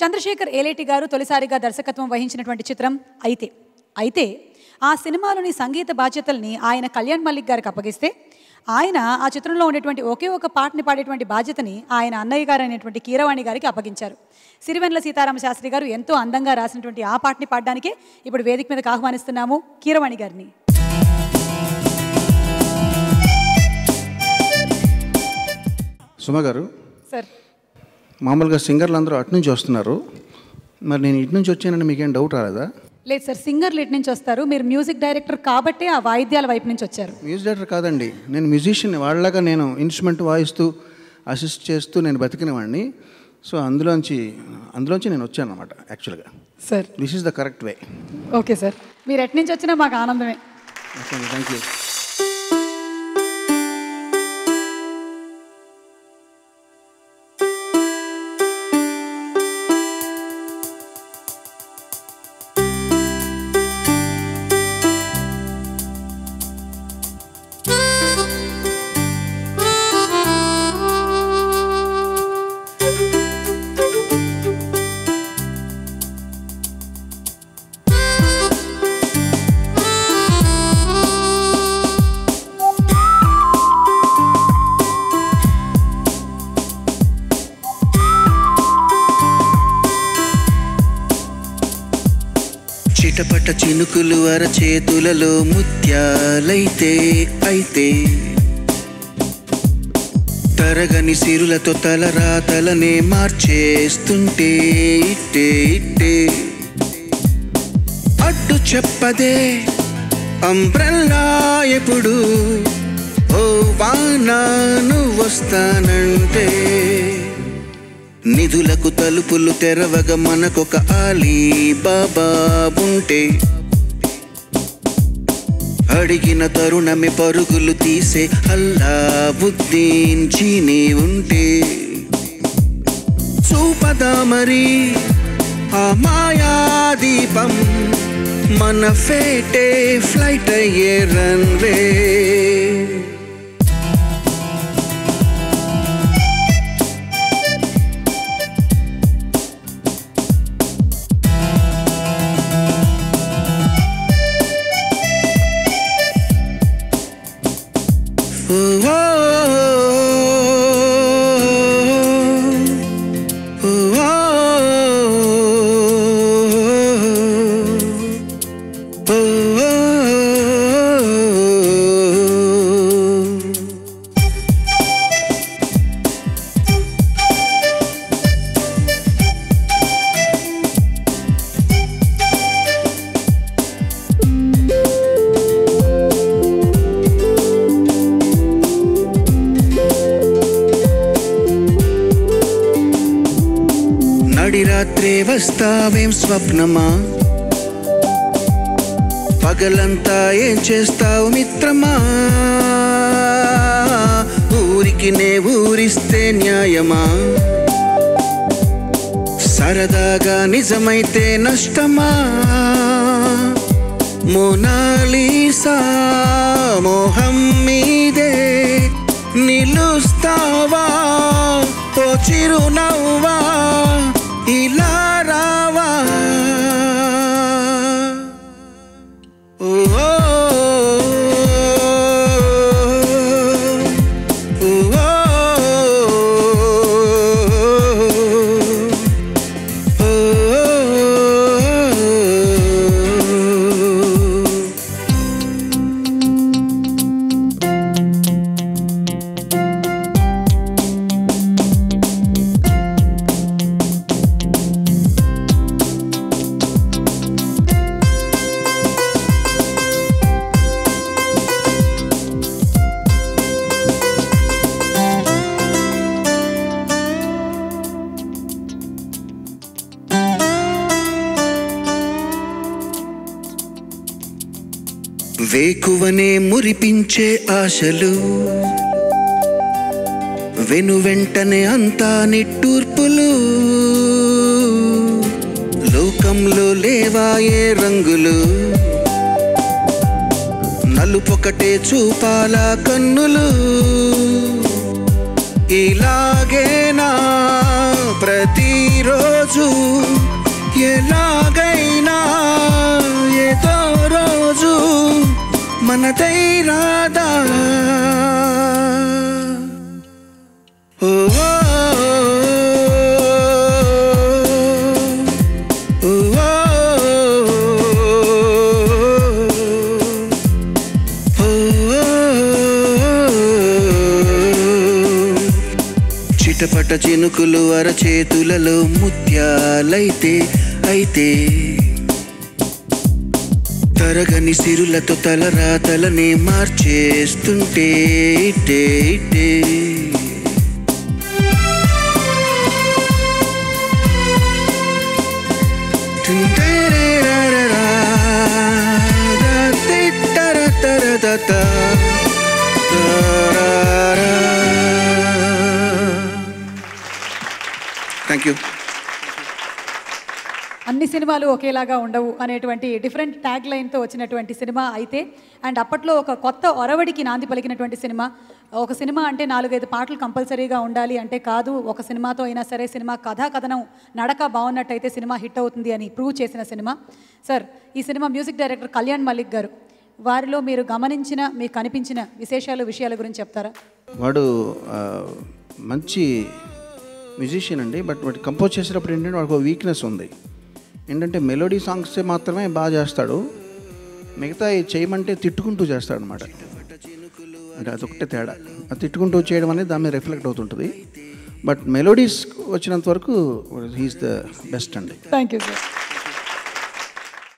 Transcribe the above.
చంద్రశేఖర్ ఏలేటి గారు తొలిసారిగా దర్శకత్వం వహించినటువంటి చిత్రం అయితే ఆ సినిమాలోని సంగీత బాధ్యతల్ని ఆయన కళ్యాణ్ మల్లిక్ గారికి అప్పగిస్తే ఆయన ఆ చిత్రంలో ఉండేటువంటి ఒకే ఒక పాటని పాడేటువంటి బాధ్యతని ఆయన అన్నయ్య గారు అనేటువంటి కీరవాణి గారికి అప్పగించారు. సిరివెన్నెల సీతారామ శాస్త్రి గారు ఎంతో అందంగా రాసినటువంటి ఆ పాటని పాడడానికే ఇప్పుడు వేదిక మీదకి ఆహ్వానిస్తున్నాము కీరవాణి గారిని. సుమ గారు సార్, మామూలుగా సింగర్లు అందరూ అటు నుంచి వస్తున్నారు, మరి నేను ఇటు నుంచి వచ్చానని మీకేం డౌట్ రాలేదా? లేదు సార్, సింగర్లు ఇటు నుంచి వస్తారు, మీరు మ్యూజిక్ డైరెక్టర్ కాబట్టే ఆ వాయిద్యాల వైపు నుంచి వచ్చారు. మ్యూజిక్ డైరెక్టర్ కాదండి, నేను మ్యూజిషియన్. వాళ్ళలాగా నేను ఇన్స్ట్రుమెంట్ వాయిస్తూ అసిస్ట్ చేస్తూ నేను బతికిన వాడిని. సో అందులోంచి నేను వచ్చాను అనమాట యాక్చువల్గా. Sir, this is the correct way. Okay sir, మీరు ఎటు నుంచి వచ్చినా మాకు ఆనందమే. Okay, thank you. చిటపట చినుకులు అరచేతులలో ముత్యాలైతే తరగని సిరులతో తలరాతలనే మార్చేస్తుంటే ఇట్టే అడ్డు చెప్పదే అంబ్రెల్లా ఎప్పుడు ఓ వానా నువ్వొస్తానంటే నిధులకు తలుపులు తెరవగా మనకొక ఆలీ బాబా ఉంటే అడిగిన తరుణమే పరుగులు తీసే అల్లావుద్దీన్ జీనీ ఉంటే చూపదా మరి ఆ మాయా దీపం మన ఫేటే ఫ్లైట్ అయ్యే రన్వే. నడిరాత్రే వస్తావేం స్వప్నమా, పగలంతా ఏం చేస్తావు మిత్రమా, ఊరికి నే ఊరిస్తే న్యాయమా, సరదాగా నిజమైతే నష్టమా, మోనాలీసా మోహం మీదే నిలుస్తావా ఓ చిరునవ్వా ఇలా రావా. వేకువనే మురిపించే ఆశలు వెను వెంటనే అంతా నిట్టూర్పులు, లోకంలో లేవాయే రంగులు, నలుపొకటే చూపాల కన్నులు, ఇలాగేనా ప్రతిరోజు ఎలాగైనా ఏదో రోజు మనదై రాదా ఓ చిటపట చినుకులు అరచేతులలో ముత్యాలైతే అయితే తరగని సిరులతో తలరాతలనే మార్చేస్తుంటే ఇటే ఇటే థ్యాంక్ యూ. అన్ని సినిమాలు ఒకేలాగా ఉండవు అనేటువంటి డిఫరెంట్ ట్యాగ్ లైన్తో వచ్చినటువంటి సినిమా అయితే, అండ్ అప్పట్లో ఒక కొత్త ఒరవడికి నాంది పలికినటువంటి సినిమా. ఒక సినిమా అంటే 4-5 పాటలు కంపల్సరీగా ఉండాలి అంటే కాదు, ఒక సినిమాతో అయినా సరే సినిమా కథనం నడక బాగున్నట్టయితే సినిమా హిట్ అవుతుంది అని ప్రూవ్ చేసిన సినిమా. సార్, ఈ cinema music director Kalyan Mallik గారు, వారిలో మీరు గమనించిన, మీకు కనిపించిన విశేషాల గురించి చెప్తారా? వాడు మంచి మ్యూజిషియన్ అండి. బట్ వాడు కంపోజ్ చేసేటప్పుడు ఏంటంటే వాడికి ఒక వీక్నెస్ ఉంది. ఏంటంటే మెలోడీ సాంగ్స్ మాత్రమే బాగా చేస్తాడు, మిగతా చేయమంటే తిట్టుకుంటూ చేస్తాడు అనమాట. అంటే అదొకటే తేడా. అది తిట్టుకుంటూ చేయడం అనేది దాని మీద రిఫ్లెక్ట్ అవుతుంటుంది. బట్ మెలోడీస్ వచ్చినంత వరకు హీఈస్ ద బెస్ట్ అండి. Thank you sir.